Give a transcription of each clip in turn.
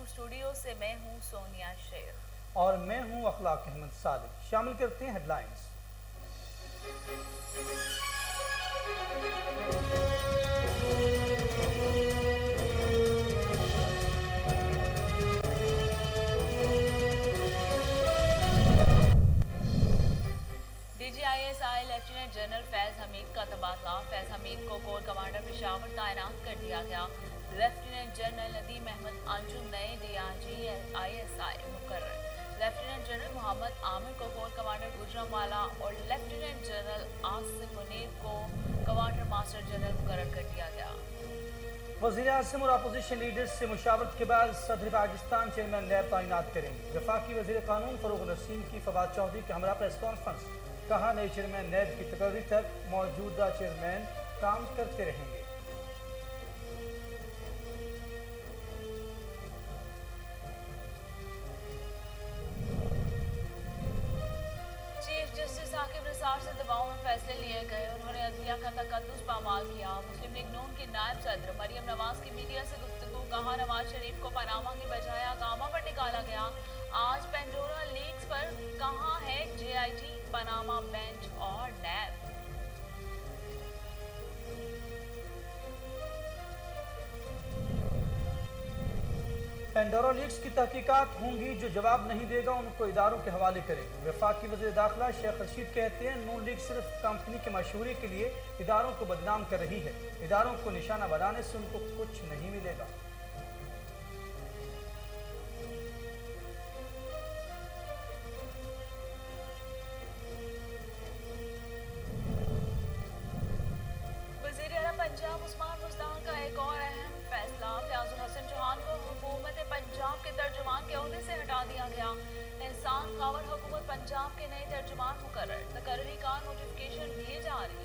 Studio से मैं हूं सोनिया शेख और मैं हूं अखलाक अहमद सादिक। शामिल करते हैं headlines. DGISI lieutenant general Faiz Hamid का तबादला। फैज हमीद को कोर कमांडर पेशावर तैनात कर दिया गया। लेफ्टिनेंट जनरल नदीम अहमद अंजुम नए DGISI मुकर्रर। लेफ्टिनेंट जनरल मोहम्मद आमिर को कोर कमांडर गुजरांवाला और लेफ्टिनेंट जनरल आसिम मुनीर को कमांडर मास्टर जनरल मुकर्रर कर दिया गया। वज़ीर आज़म और अपोजिशन लीडर्स से मुशावरत के बाद सदर पाकिस्तान चेयरमैन नैब तैनात करेंगे। वफाकी वज़ीर कानून फरूग नसीम की फवाद चौधरी के हमरा प्रेस कॉन्फ्रेंस। कहा नए चेयरमैन नैब की तकर्री तक मौजूदा चेयरमैन काम करते रहेंगे। चीफ जस्टिस साकिब निसार से दबाव में फैसले लिए गए। उन्होंने अदलिया का तकद्दुस पामाल किया। मुस्लिम लीग नून की नायब सदर मरियम नवाज की मीडिया से गुफ्तगू। कहा नवाज शरीफ को पनामा की बजाय आगामा पर निकाला गया। आज पेंडोरा लीक्स पर कहाँ है JIT, पनामा बेंच और नैब। पेंडोरा लीक्स की तहकीकात होंगी, जो जवाब नहीं देगा उनको इदारों के हवाले करेंगे। वफाकी वज़ीर दाखिला शेख रशीद कहते हैं नून लीग सिर्फ कंपनी के मशहूरी के लिए इदारों को बदनाम कर रही है। इदारों को निशाना बनाने से उनको कुछ नहीं मिलेगा। पंजाब उस्मान बुज़दार का एक और अहम फैसला। फयाजुल हसन चौहान को हुकूमत पंजाब के तर्जुमान के ओहदे से हटा दिया गया। एहसान खावर हुकूमत पंजाब के नए तर्जुमान मुकर्रर। तकर्री का नोटिफिकेशन दिए जारी।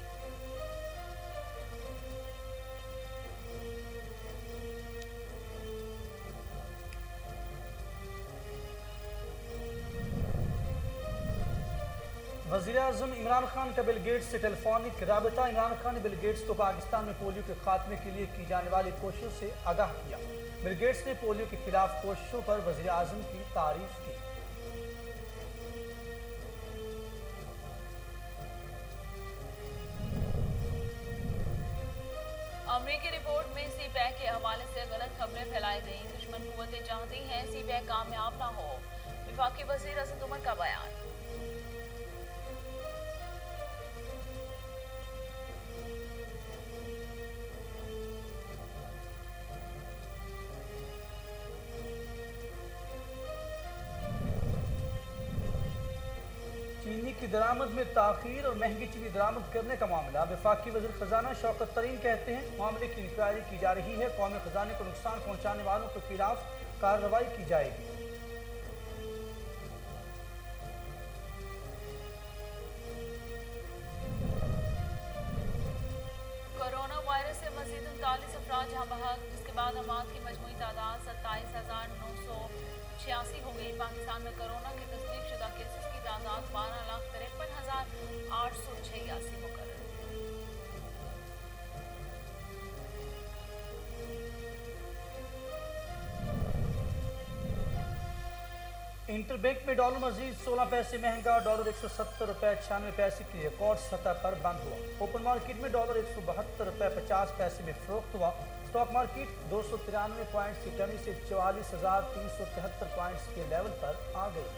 वज़ीर आज़म इमरान खान का बिल गेट्स से टेलीफोनिक राबता। इमरान खान ने बिल गेट्स को पाकिस्तान में पोलियो के खात्मे के लिए की जाने वाली कोशिशों से आगाह किया। बिल गेट्स ने पोलियो के खिलाफ कोशिशों पर वज़ीर आज़म की तारीफ की। अमरीकी रिपोर्ट में CPAC के हवाले से गलत खबरें फैलाई गई। दुश्मन कुव्वतें चाहती हैं CPAC कामयाब ना हो। वफाकी वज़ीर असद उमर का बयान। चीनी की दरामद में ताख़ीर और महंगी चीनी दरामद करने का मामला। वफाकी वज़ीर ख़जाना शौकत तरीन कहते हैं मामले की इंक्वायरी की जा रही है। कौमी ख़जाने को नुकसान पहुँचाने वालों के खिलाफ कार्रवाई की जाएगी। कोरोना वायरस से मज़ीद 39 अफराद जहाँ बहक, जिसके बाद अमात की मजमूई तादाद 27,986 हो गई। पाकिस्तान में कोरोना के तस्दीक शुदा केसेस की तादाद 12,53,886 मुकर्रर। इंटरबैंक में डॉलर मजीद 16 पैसे महंगा। डॉलर 170 रुपये 96 पैसे की रिकॉर्ड सतह पर बंद हुआ। ओपन मार्केट में डॉलर 172 रुपये 50 पैसे में फरोख्त हुआ। स्टॉक मार्केट 293 पॉइंट्स की कमी से 44,373 पॉइंट्स के लेवल पर आ गई।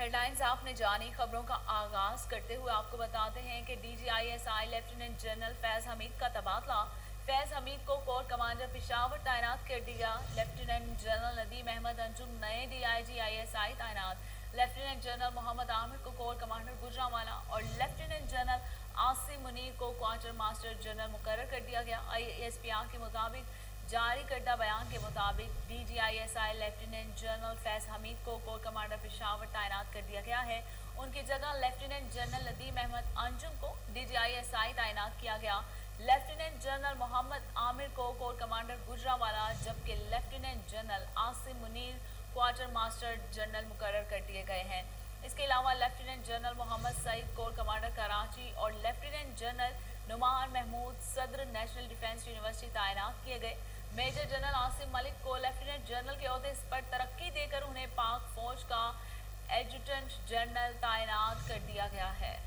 हेडलाइंस आपने जानी। खबरों का आगाज करते हुए आपको बताते हैं कि DGISI lieutenant general Faiz Hamid का तबादला। फैज हमीद को कोर कमांडर पेशावर तैनात कर दिया। लेफ्टिनेंट जनरल नदीम अहमद अंजुम नए DIGISI तैनात। लेफ्टिनेंट जनरल मोहम्मद आमिर को कोर कमांडर गुजरांवाला और लेफ्टिनेंट जनरल आसिम मुनीर को क्वार्टर मास्टर जनरल मुकर्रर कर दिया गया। ISPR के मुताबिक जारी करदा बयान के मुताबिक DGISI lieutenant general Faiz Hamid को कोर कमांडर पेशावर तैनात कर दिया गया है। उनकी जगह लेफ्टिनेंट जनरल नदीम अहमद अंजुम को DGISI तैनात किया गया। लेफ्टिनेंट जनरल मोहम्मद आमिर को कोर कमांडर गुजरांवाला, जबकि lieutenant general Asim Munir quarter master general मुकर्रर कर दिए गए हैं। इसके अलावा lieutenant general Mohammad Saeed corps commander Karachi और lieutenant lieutenant general Numan Mahmood सदर नेशनल डिफेंस यूनिवर्सिटी तैनात किए गए। मेजर जनरल आसिम मलिक को लेफ्टिनेंट जनरल के ओहदे पर तरक्की देकर उन्हें पाक फौज का एडजुटेंट जनरल तैनात कर दिया गया है।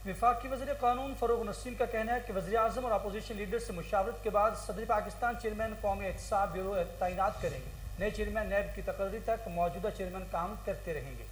वफाकी वज़ीर क़ानून फ़रूग नसीम का कहना है कि वज़ीर आज़म और अपोजिशन लीडर से मुशावरत के बाद सदर पाकिस्तान चेयरमैन कौमी एहतसाब ब्यूरो तैनात करेंगे। नए चेयरमैन नैब की तकर्री तक मौजूदा चेयरमैन काम करते रहेंगे।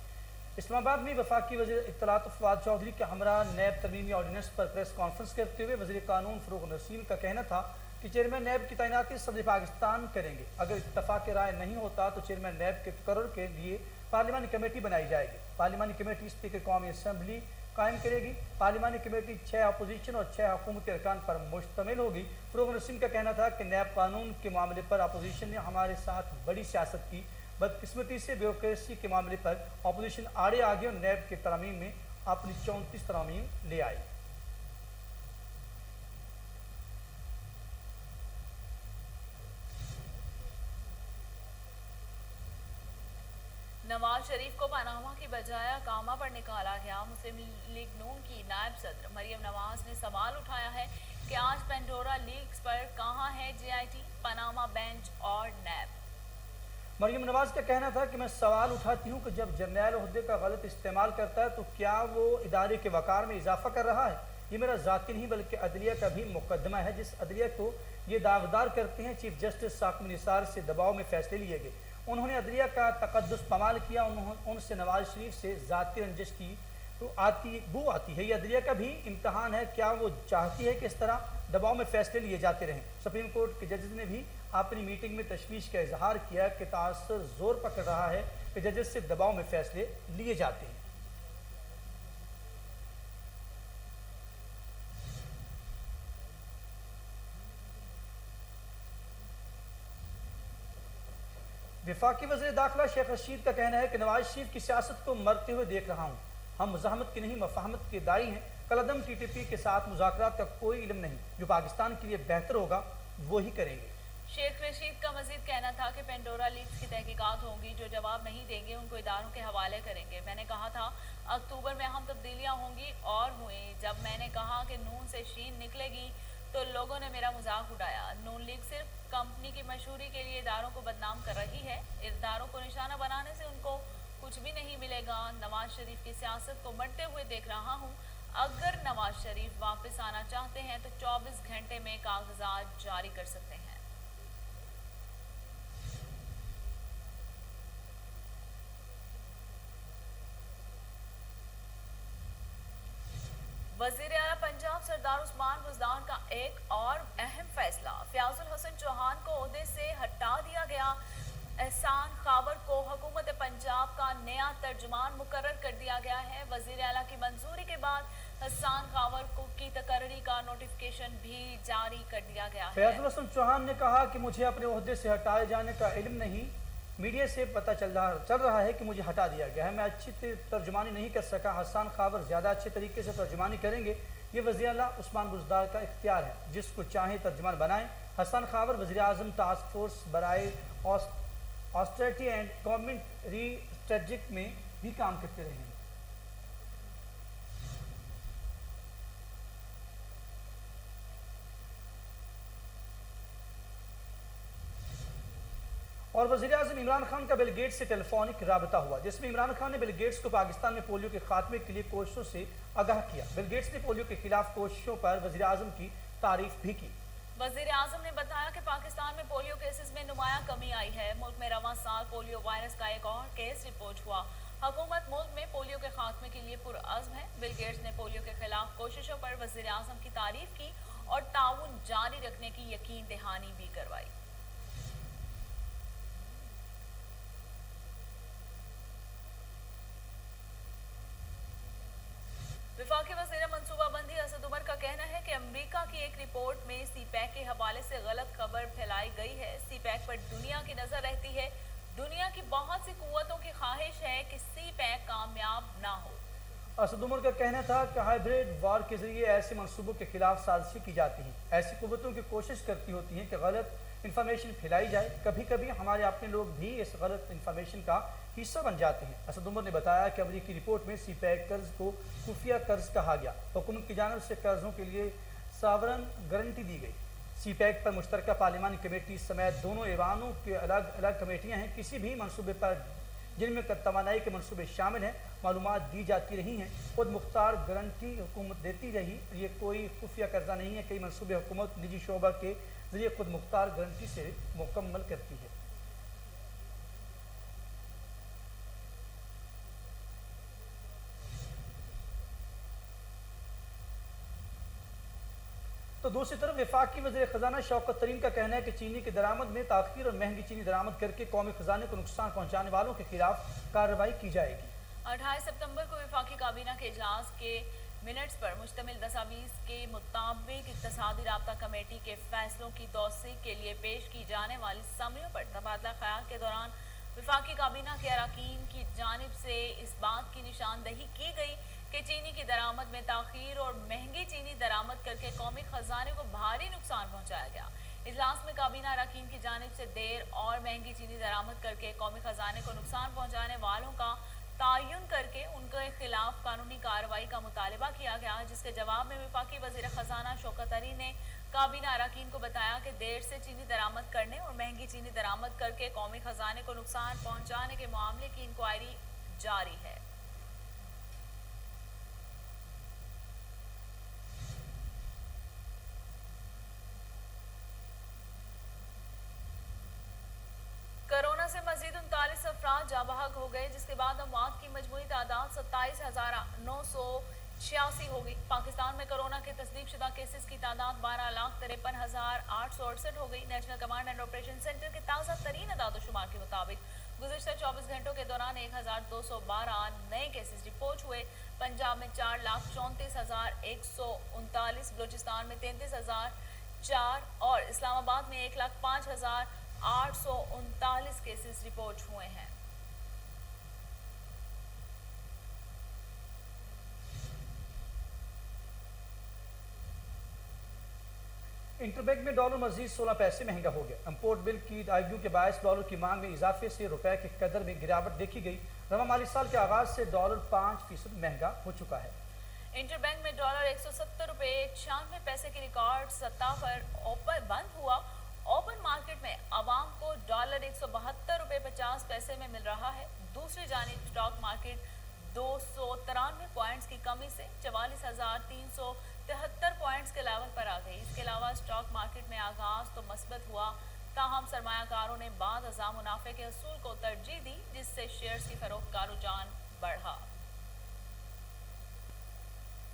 इस्लामाबाद में वफाकी वज़ीर इत्तलात फवाद चौधरी के हमरा नैब तरमीमी ऑर्डिनेंस पर प्रेस कॉन्फ्रेंस करते हुए वज़ीर क़ानून फ़रूग नसीम का कहना था कि चेयरमैन नैब की तैनाती सदर पाकिस्तान करेंगे। अगर इत्तफाक राय नहीं होता तो चेयरमैन नैब के तकर्रुर के लिए पार्लिमानी कमेटी बनाई जाएगी। पार्लिमानी कमेटी स्पीकर कौमी असम्बली कायम करेगी। पार्लिमानी कमेटी 6 अपोजिशन और 6 हुकूमती अरकान पर मुश्तमिल होगी। फ़रूग नसीम का कहना था कि नैब कानून के मामले पर अपोजिशन ने हमारे साथ बड़ी सियासत की। बदकिस्मती से ब्यूरोक्रेसी के मामले पर अपोजिशन आड़े आ गई और नैब के तरमीम में अपनी 34 तरमीम ले आई। नवाज शरीफ को पनामा की बजाय कामा पर निकाला गया। मुस्लिम लीग नून की नायब सदर मरियम नवाज ने सवाल उठाया है कि आज पेंडोरा लीक्स पर कहां है JIT, पनामा बेंच और नैब। मरियम नवाज का कहना था कि मैं सवाल उठाती हूँ कि जब जर्नैल ओहदे का गलत इस्तेमाल करता है तो क्या वो इदारे के वकार में इजाफा कर रहा है। ये मेरा ज़ाती नहीं बल्कि अदलिया का भी मुकदमा है। जिस अदलिया को ये दागदार करते हैं चीफ जस्टिस साकिब निसार से दबाव में फैसले लिए गए। उन्होंने अदलिया का तकद्दुस पमाल किया। उनसे नवाज शरीफ से ज़ाती रंजिश की तो बू आती है। ये अदलिया का भी इम्तहान है। क्या वो चाहती है कि इस तरह दबाव में फैसले लिए जाते रहें। सुप्रीम कोर्ट के जजेस ने भी अपनी मीटिंग में तशवीश का इजहार किया कि तासर जोर पकड़ रहा है कि जजेस से दबाव में फैसले लिए जाते हैं। वफाकी वज़ीर दाखिला शेख रशीद का कहना है कि नवाज शरीफ की सियासत को मरते हुए देख रहा हूँ। हम मुज़ाहमत की नहीं मफाहमत के दाई हैं। कलदम TTP के साथ मुज़ाकरात का कोई इल्म नहीं। जो पाकिस्तान के लिए बेहतर होगा वो ही करेंगे। शेख रशीद का मजीद कहना था कि पेंडोरा लीक्स की तहकीकात होंगी। जो जवाब नहीं देंगे उनको इदारों के हवाले करेंगे। मैंने कहा था अक्टूबर में अहम तब्दीलियाँ होंगी और हुई। जब मैंने कहा कि नून से शीन निकलेगी तो लोगों ने मेरा मजाक उड़ाया। नून लीग सिर्फ कंपनी की मशहूरी के लिए इदारों को बदनाम कर रही है। इदारों को निशाना बनाने से उनको कुछ भी नहीं मिलेगा। नवाज शरीफ की सियासत को मरते हुए देख रहा हूँ। अगर नवाज शरीफ वापस आना चाहते हैं तो 24 घंटे में कागजात जारी कर सकते हैं। वज़ीर आला पंजाब सरदार उस्मान बुज़दान का एक और अहम फैसला। फयाजुल हसन चौहान को ओहदे से हटा दिया गया। एहसान खावर को हुकूमत पंजाब का नया तर्जुमान मुकर्रर कर दिया गया है। वज़ीर आला की मंजूरी के बाद एहसान खावर को की तकर्री का नोटिफिकेशन भी जारी कर दिया गया है। फयाजुल हसन चौहान ने कहा कि मुझे अपने ओहदे से हटाए जाने का इल्म नहीं। मीडिया से पता चल रहा है कि मुझे हटा दिया गया है। मैं अच्छी तर्जुमानी नहीं कर सका। हसन खावर ज़्यादा अच्छे तरीके से तर्जुमानी करेंगे। ये वज़ीर आला उस्मान बुज़दार का इख्तियार है। जिसको चाहे तर्जुमान बनाएं। हसन खावर वज़ीर आज़म टास्क फोर्स बराए ऑस्टेरिटी एंड गवर्नमेंट री-स्ट्रेटजिक में भी काम करते रहे हैं। और वज़ीर आज़म इमरान खान का बिल गेट्स से टेलीफोनिक राबता हुआ, जिसमें इमरान खान ने बिल गेट्स को पाकिस्तान में पोलियो के खात्मे के लिए कोशिशों से आगाह किया। बिल गेट्स ने पोलियो के खिलाफ कोशिशों पर वज़ीर आज़म की तारीफ भी की। वज़ीर आज़म ने बताया कि पाकिस्तान में पोलियो केसेस में नुमाया कमी आई है। मुल्क में रवां साल पोलियो वायरस का एक और केस रिपोर्ट हुआ। हुकूमत मुल्क में पोलियो के खात्मे के लिए पुरअज़्म है। बिल गेट्स ने पोलियो के खिलाफ कोशिशों पर वज़ीर आज़म की तारीफ की और ताउन जारी रखने की यकीन दहानी भी करवाई। वफाकी वज़ीर मनसूबाबंदी असद उमर का कहना है कि अमेरिका की एक रिपोर्ट में CPEC के हवाले से गलत खबर फैलाई गई है। CPEC पर दुनिया की नजर रहती है। दुनिया की बहुत सी कुव्वतों की ख्वाहिश है कि CPEC कामयाब ना हो। असद उमर का कहना था कि हाइब्रिड वार के जरिए ऐसे मंसूबों के खिलाफ साजिशें की जाती हैं। ऐसी कुव्वतों की कोशिश करती होती हैं कि गलत इंफॉर्मेशन फैलाई जाए। कभी कभी हमारे अपने लोग भी इस गलत इंफॉर्मेशन का हिस्सा बन जाते हैं। असद उमर ने बताया कि अमरीकी रिपोर्ट में सी पैक कर्ज को खुफिया कर्ज कहा गया। हुकूमत की जानब से कर्जों के लिए सावरन गारंटी दी गई। सी पैक पर मुश्तरका पार्लिमानी कमेटी समेत दोनों ऐवानों की अलग अलग कमेटियाँ हैं। किसी भी मनसूबे पर जिनमें तवानाई के मनसूबे शामिल हैं मालूमात दी जाती रही हैं। खुद मुख्तार गारंटी हुकूमत देती रही। ये कोई खुफिया कर्जा नहीं है। कई मनसूबे हुकूमत निजी शोबा के जरिए खुद मुख्तार गारंटी से मुकम्मल करती है। तो दूसरी तरफ वफाकी वज़ीर ख़जाना शौकत तरीन का कहना है कि चीनी की दरामद में ताख़ीर और महंगी चीनी दरामद करके कौमी ख़जाने को नुकसान पहुँचाने वालों के खिलाफ कार्रवाई की जाएगी। 28 सितंबर को वफाकी काबीना के इजलास के मिनट्स पर मुश्तमिल दस्तावेज के मुताबिक इक़्तिसादी राब्ता कमेटी के फैसलों की तौसीक के लिए पेश की जाने वाली समरियों पर तबादला ख्याल के दौरान वफाकी काबीना के अरकान की जानिब से इस बात की निशानदही की गई कि चीनी की दरामद में ताख़ीर और महंगी चीनी दरामद करके कौमी खजाने को भारी नुकसान पहुंचाया गया। इजलास में काबीना अरकान की जानिब से देर और महंगी चीनी दरामद करके कौमी खजाने को नुकसान पहुंचाने वालों का तयन करके उनके खिलाफ कानूनी कार्रवाई का मुतालबा किया गया, जिसके जवाब में वफाकी वज़ीर ख़जाना शौकत तरीन ने काबीना अरकान को बताया कि देर से चीनी दरामद करने और महंगी चीनी दरामद करके कौमी खजाने को नुकसान पहुंचाने के मामले की इंक्वायरी जारी है। कोरोना से मजीद 39 अफराद जाँ बहक हो गए, जिसके बाद अमवात की मजमूई तादाद 27,986 हो गई। पाकिस्तान में कोरोना के तस्दीक शुदा केसेस की तादाद 12,53,868 हो गई। National command and operation centre के ताज़ा तरीन अदाद-ओ-शुमार के मुताबिक गुज़िश्ता 24 घंटों के दौरान 1,212 नए केसेस रिपोर्ट हुए। पंजाब में 4,34,139, बलूचिस्तान में 33,004 और इस्लामाबाद में 1,05,839 केसेस रिपोर्ट हुए हैं। इंटरबैंक में डॉलर मजीद 16 पैसे महंगा हो गया। इम्पोर्ट बिल की अदायगियों के बायस डॉलर की मांग में इजाफे से रुपए के कदर में गिरावट देखी गई। रवा माली साल के आगाज से डॉलर 5% महंगा हो चुका है। इंटरबैंक में डॉलर 170 रुपये 96 पैसे की रिकॉर्ड सतह पर ओपन बंद हुआ। ओपन मार्केट में आवाम को डॉलर 172 रुपये 50 पैसे में मिल रहा है। दूसरी जानिब स्टॉक मार्केट 293 पॉइंट्स की कमी से 44,373 पॉइंट्स के लेवल पर आ गई। इसके अलावा स्टॉक मार्केट में आगाज तो मस्बत हुआ, ताहम सरमायाकारों ने बाद अज़ा मुनाफे के असूल को तरजीह दी, जिससे शेयर्स की फरोख्त का रुझान बढ़ा।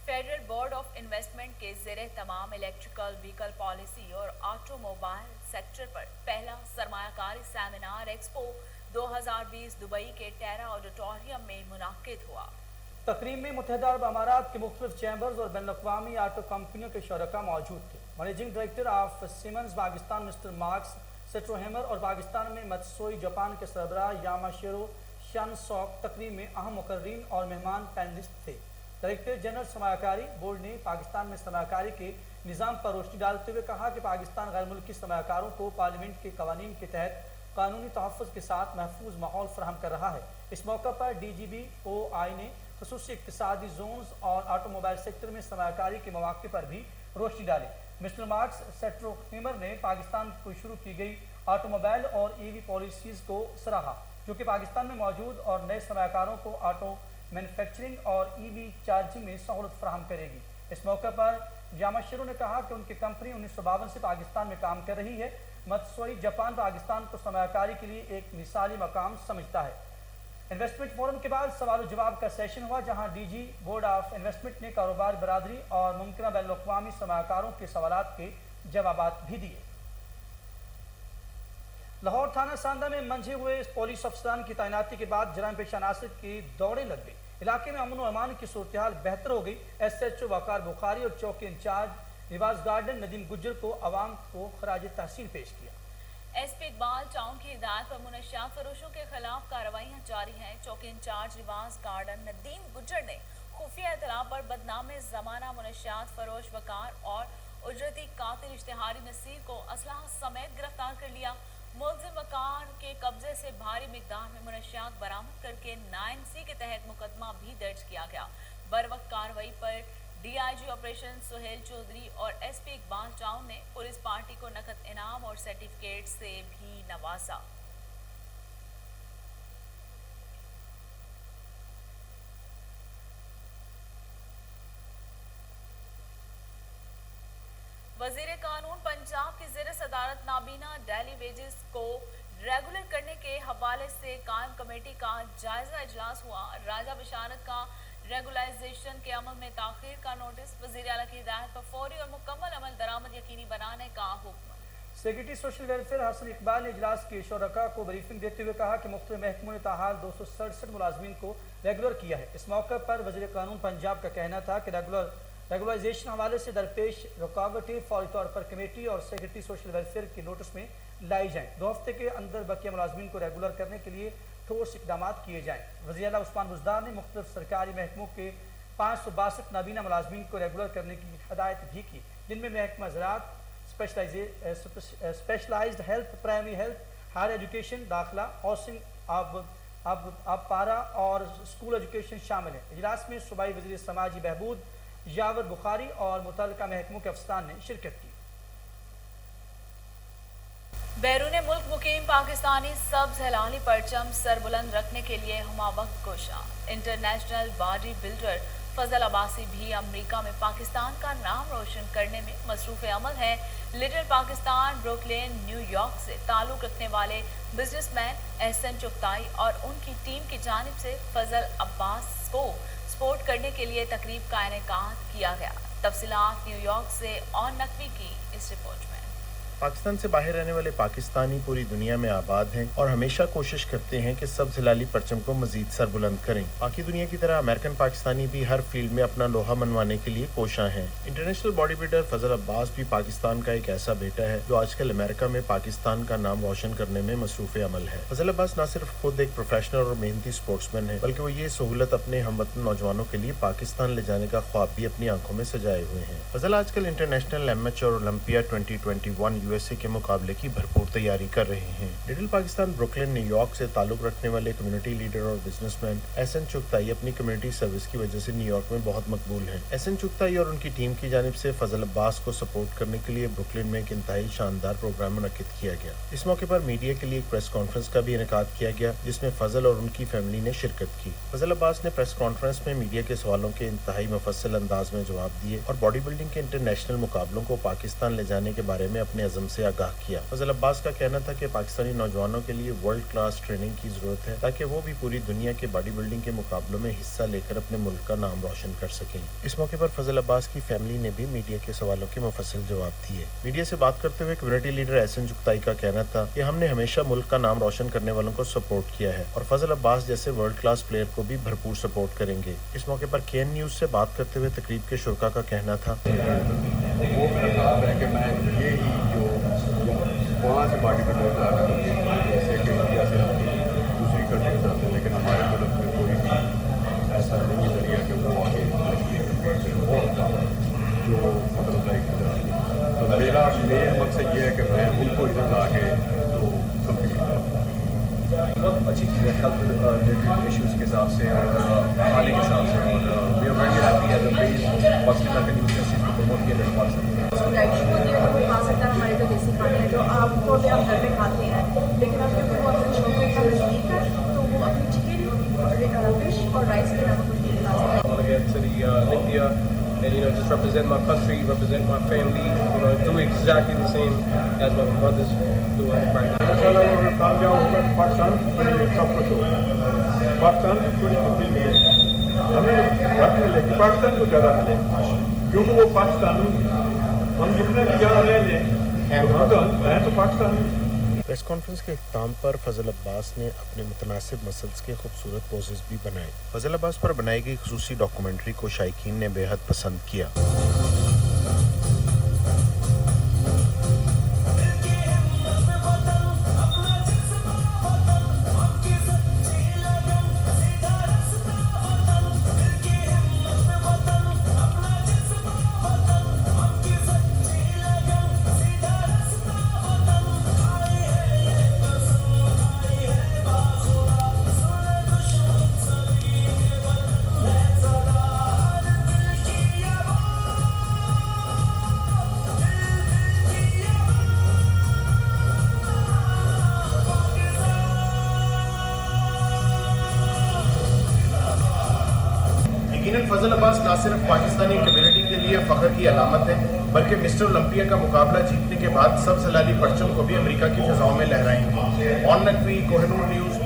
फेडरल बोर्ड ऑफ इन्वेस्टमेंट के ज़ेरे तमाम इलेक्ट्रिकल व्हीकल पॉलिसी और ऑटोमोबाइल सेक्टर पर पहला सरमायाकारी सेमिनार एक्सपो 2020 दुबई के टेरा ऑडिटोरियम में मुनाकिद हुआ। तकरीब में मुत्तहिदा अरब अमारात के मुख्तलिफ चैम्बर्स और बैनुल-अक़वामी ऑटो कंपनियों के शरका मौजूद थे। Managing director of Siemens Pakistan mister Markus Strohmeier और पाकिस्तान में मत्सुई जापान के सरबराह यामाशिरो शानसॉक तकरीब में अहम मुकर्रीन और मेहमान पैनलिस्ट थे। डायरेक्टर जनरल सरमायाकारी बोर्ड ने पाकिस्तान में सरमायाकारी के निज़ाम पर रोशनी डालते हुए कहा कि पाकिस्तान गैर मुल्की सरमायाकारों को पार्लियामेंट के कवानीन के तहत कानूनी तहफ़्फ़ुज़ के साथ महफूज माहौल फराहम कर रहा है। इस मौका पर DGBOI ने ख़ुसूसी इक़्तिसादी जोन्स और ऑटोमोबाइल सेक्टर में सरमायाकारी के मौक़े पर भी रोशनी डाली। मिस्टर मार्क्स सेट्रोहेमर ने पाकिस्तान को शुरू की गई ऑटोमोबाइल और EV पॉलिसीज़ को सराहा, जो कि पाकिस्तान में मौजूद और नए सरमायाकारों को ऑटो मैन्युफैक्चरिंग और EV चार्जिंग में सहूलत फराहम करेगी। इस मौके पर यामाशिरो ने कहा कि उनकी कंपनी 1952 से पाकिस्तान में काम कर रही है। मत्सुई जापान पाकिस्तान को सरमायाकारी के लिए एक मिसाली मकाम समझता है। इन्वेस्टमेंट फोरम के बाद सवाल जवाब का सेशन हुआ, जहां DG बोर्ड ऑफ इन्वेस्टमेंट ने कारोबार बरादरी और मुमकिन बैनुल-अक़वामी सरमायाकारों के सवालात के जवाब भी दिए। लाहौर थाना सांदा में मंझे हुए पुलिस अफसरान की तैनाती के बाद जराइम पेशा अनासर की दौड़े लग गई। इलाके में अमन और अमान की सूरत हाल बेहतर हो गई। SHO वकार बुखारी और चौकी इंचार्ज रिवाज गार्डन नदीम गुज्जर को अवाम को खराज तहसीन पेश किया। SP इकबाल चाउन की हिदायत पर मुनशियात फरोशों के खिलाफ कार्रवाइयाँ जारी हैं। चौकी इंचार्ज रिवाज गार्डन नदीम गुज्जर ने खुफिया इतला पर बदनाम ज़माना मुनशियात फरोश वकार और उजरती कातिल इश्तिहारी नसीर को असलहा समेत गिरफ्तार कर लिया। मुलजिम मकान के कब्जे से भारी मिकदार में मुनशियात बरामद करके 9C के तहत मुकदमा भी दर्ज किया गया। बरवक्त कार्रवाई पर DIG ऑपरेशन सुहेल चौधरी और SP इकबाल टाउन ने पुलिस पार्टी को नकद इनाम और सर्टिफिकेट से भी नवाजा। वजीर कानून पंजाब की ज़ेर सदारत नाबीना डेली वेजेस को रेगुलर करने के हवाले से कायम कमेटी का जायजा इजलास हुआ। राजा बशारत का रेगुलाइजेशन के अमल में ताखीर का नोटिस, वजीर आला की हिदायत पर फौरी और मुकम्मल अमल दरामद यकीनी बनाने का हुक्म। Secretary social welfare Hasan Iqbal ने इजलास के शुरका को ब्रीफिंग देते हुए कहा कि मुख्तलिफ महकमों ने ताहाल 267 मुलाजमीन को रेगुलर किया है। इस मौके पर वजीर कानून पंजाब का कहना था कि रेगुलराइजेशन हवाले से दरपेश रुकावटें फौरी तौर पर कमेटी और सेक्रेटरी सोशल वेलफेयर के नोटिस में लाई जाएँ। 2 हफ्ते के अंदर बकिया मुलाजमीन को रेगुलर करने के लिए ठोस इकदाम किए जाएँ। वज़ीर आला उस्मान बुज़दार ने मुख्तलिफ सरकारी महकमों के 562 नाबीना मुलाजमीन को रेगुलर करने की हिदायत भी की, जिनमें महकमा ज़राअत, specialized health, primary health, higher education, दाखिला, हाउसिंग, आबपारा और स्कूल एजुकेशन शामिल है। इजलास में सूबाई वज़ीर समाजी बहबूद यावर बुखारी और मुतल्लिका महकमों के अफसरान ने शिरकत की। बैरून मुल्क मुकीम पाकिस्तानी सब्ज हिलाली परचम सरबुलंद रखने के लिए हुमावक्त कोशा। इंटरनेशनल बॉडी बिल्डर फजल अब्बासी भी अमेरिका में पाकिस्तान का नाम रोशन करने में मसरूफ़ अमल है। लिटिल पाकिस्तान ब्रुकलिन न्यूयॉर्क से ताल्लुक़ रखने वाले बिजनेसमैन एहसन चुगताई और उनकी टीम की जानिब से फजल अब्बास को सपोर्ट करने के लिए तकरीब का इनेकाद किया गया। तफसीलात न्यूयॉर्क से और नकवी की इस रिपोर्ट में। पाकिस्तान से बाहर रहने वाले पाकिस्तानी पूरी दुनिया में आबाद हैं और हमेशा कोशिश करते हैं कि सब्ज हिलाली परचम को मजीद सरबुलंद करें। बाकी दुनिया की तरह अमेरिकन पाकिस्तानी भी हर फील्ड में अपना लोहा मनवाने के लिए कोशा हैं। इंटरनेशनल बॉडी बिल्डर फजल अब्बास भी पाकिस्तान का एक ऐसा बेटा है जो आजकल अमेरिका में पाकिस्तान का नाम रोशन करने में मसरूफ अमल है। फजल अब्बास न सिर्फ खुद एक प्रोफेशनल और मेहनती स्पोर्ट्समैन है, बल्कि वो ये सहूलत अपने हमवतन नौजवानों के लिए पाकिस्तान ले जाने का ख्वाब भी अपनी आंखों में सजाए हुए हैं। फजल आजकल इंटरनेशनल एमेच्योर ओलंपिया 2021 USA के मुकाबले की भरपूर तैयारी कर रहे हैं। लिटिल पाकिस्तान ब्रुकलिन न्यूयॉर्क से ताल्लुक रखने वाले कम्युनिटी लीडर और बिजनेसमैन एहसन चुगताई अपनी कम्युनिटी सर्विस की वजह से न्यूयॉर्क में बहुत मकबूल हैं। एहसन चुगताई और उनकी टीम की जानिब से फजल अब्बास को सपोर्ट करने के लिए ब्रुकलिन में एक इंतहाई शानदार प्रोग्राम मुनक्किद किया गया। इस मौके पर मीडिया के लिए एक प्रेस कॉन्फ्रेंस का भी इनेकाद किया गया, जिसमें फजल और उनकी फैमिली ने शिरकत की। फजल अब्बास ने प्रेस कॉन्फ्रेंस में मीडिया के सवालों के इंतहाई मुफस्सल अंदाज में जवाब दिए और बॉडी बिल्डिंग के इंटरनेशनल मुकाबलों को पाकिस्तान ले जाने के बारे में अपने अज़म से आगाह किया। फजल अब्बास का कहना था कि पाकिस्तानी नौजवानों के लिए वर्ल्ड क्लास ट्रेनिंग की जरूरत है ताकि वो भी पूरी दुनिया के बॉडी बिल्डिंग के मुकाबलों में हिस्सा लेकर अपने मुल्क का नाम रोशन कर सकें। इस मौके पर फजल अब्बास की फैमिली ने भी मीडिया के सवालों के मुफस्सिल जवाब दिए। मीडिया से बात करते हुए कम्युनिटी लीडर एहसन चुगताई का कहना था कि हमने हमेशा मुल्क का नाम रोशन करने वालों को सपोर्ट किया है और फजल अब्बास जैसे वर्ल्ड क्लास प्लेयर को भी भरपूर सपोर्ट करेंगे। इस मौके पर KN न्यूज से बात करते हुए तकरीब के शुरका का कहना था, वो मेरा है कि मैं ये ही जो वहाँ से बॉडी बिल्डर्स आ रहे हैं, जैसे कि इंडिया से आते हैं, दूसरी कंट्रीज आते हैं, लेकिन हमारे मुल्क में कोई भी ऐसा नहीं है जरिया कि वो आगे जो मतलब लाइक तो मेरा मेन मकसद ये है कि मैं उनको इधर ला के तो बहुत अच्छी चीज़ है हेल्थ रिलेटेड इश्यूज़ के हिसाब से और खाने के हिसाब से और we are very happy as a base positive का न्यूज़ चीज़ को प्रमोट किया जा सकता है। डाइट होती है तो कोई खा सकता है, हमारे जो देसी खाने हैं जो आपको भी आप घर में खाते हैं, लेकिन आप जब वो अपने शौक का नज़दीक है तो वो अपनी चिकन फिश और राइस के अलावा कुछ नहीं खा सकता। I want to get to the Olympia and just represent my country, represent my family, do exactly the same as my brothers do in practice. कामयाब होगा तो पाकिस्तान सब कुछ होगा, पाकिस्तान को थोड़ी तब्दील मिलेगी, हमें घट मिलेगी, पाकिस्तान को ज़्यादा मिलेगी क्योंकि वो पाकिस्तानी हम जितने भी ज़्यादा ले लें तो पाकिस्तानी। प्रेस कॉन्फ्रेंस के इख्तिताम पर फजल अब्बास ने अपने मुतनासिब मसल्स के खूबसूरत पोजेस भी बनाए। फजल अब्बास पर बनाई गई खुसूसी डॉक्यूमेंट्री को शायकीन ने बेहद पसंद किया। फजल अब्बास ना सिर्फ पाकिस्तानी कम्युनिटी के लिए फख्र की अलामत है, बल्कि मिस्टर ओलंपिया का मुकाबला जीतने के बाद सब्ज हिलाली परचम को भी अमेरिका की फिजाओं में लहराएंगे। ऑन नकवी कोहिनूर न्यूज़।